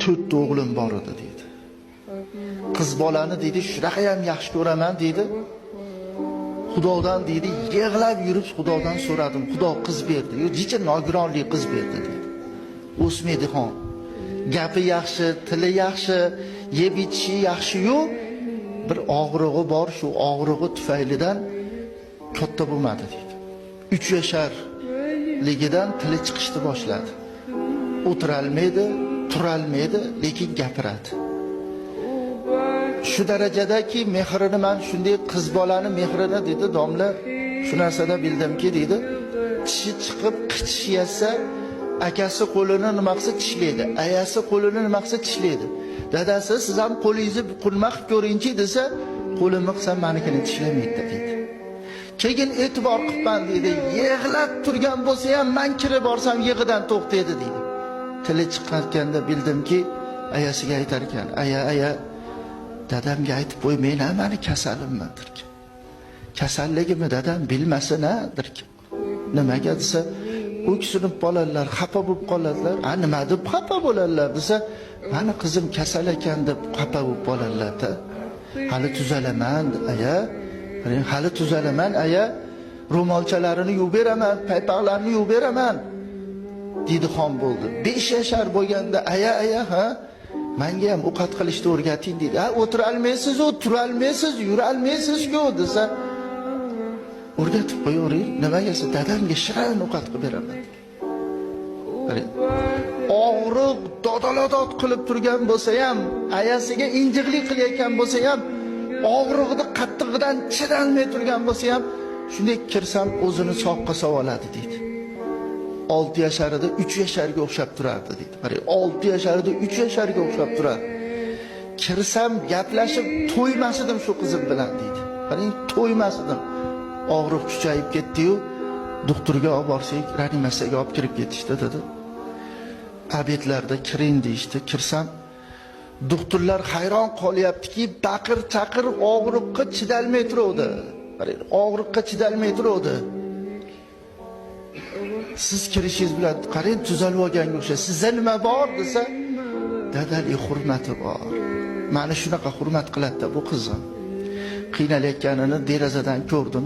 4 o'g'lim bor edi deydi. Qiz bolani deydi, shunaqa ham yaxshi ko'raman deydi. Xudodan deydi, yig'lab yurib Xudodan so'radim. Xudo qiz berdi. Jicha nogironli qiz berdi deydi. O'smaydigan. Gapi yaxshi, tili yaxshi, yeb ichishi yaxshi-yu, bir og'rig'i bor, shu og'rig'i tufaylidan katta bo'lmadi deydi. 3 yasharligidan tili chiqishni boshladi. O'tirolmaydi, turolmaydi, lekin gapiradi. Shu darajadaki mehrini men shunday qiz bolani mehrini dedi domla, shu narsada bildimki dedi, tishi chiqib qichish yasa, akasi qo'lini nima qilsa tishlaydi, ayasi qo'lini nima qilsa tishlaydi. Dadasi siz ham qo'lingizni qulma qilib ko'ringchi desa, qo'limni qilsam menikini tishlamaydi dedi. Keyin e'tibor qilman dedi, yig'lab turgan bo'lsa ham men kirib borsam yig'idan to'xtaydi dedi. Tili chiqqanda bildimki, ayasiga aytar ekan, aya dadamga aytib qo'ymayman, meni kasalimmi derkan. Kasalligimni dadam bilmasin-a derkan. Nimaga desa, o'ksinib bolalar xafa bo'lib qoladilar. Nima deb xafa bo'ladilar desa, meni qizim kasal ekan deb xafa bo'lib qoladilar-da. Hali tuzalaman, aya. Hali tuzalaman, aya. Ro'molchalarini yuvib beraman, paypoqlarini yuvib beraman. Dedi xon bo'ldi. 5 yashar bo'lganda aya ha, menga ham ovqat qilishni o'rgating dedi. O'tira olmaysiz, tura olmaysiz, yura olmaysiz-ku desa, o'rgatib qo'yavering. Nimaga desa, dadamga shirin ovqat qilib beraman. Og'riq dodalodot qilib turgan bo'lsa ham, ayasiga injiqlik qilayotgan bo'lsa ham, og'riqni qattig'idan chidolmay turgan bo'lsa ham, shunday kirsam o'zini soqqa savoladi dedi. 6 yasharida 3 yasharga o'xshab turardi dedi. Qarang, 6 yasharida 3 yasharga o'xshab turardi. Kirsam gaplashib to'ymasdim shu qizim bilan dedi. Qarang, to'ymasdim. Og'riq kuchayib ketdi-yu, doktorga olib borsak, reanimatsiyaga olib kirib ketishdi dedi. Abetlarda kiring deyishdi. Kirsam, doktorlar hayron qolyaptiki, baqir-chaqir og'riqqa chidalmay turuvdi. Qarang, og'riqqa chidalmay turuvdi. Siz kirishingiz bilan qarang tuzalib olganga o'xshaysiz. Sizda nima bor desa, dadalik hurmati bor. Meni shunaqa hurmat qiladi bu qizim. Qiynalayotganini derazadan ko'rdim.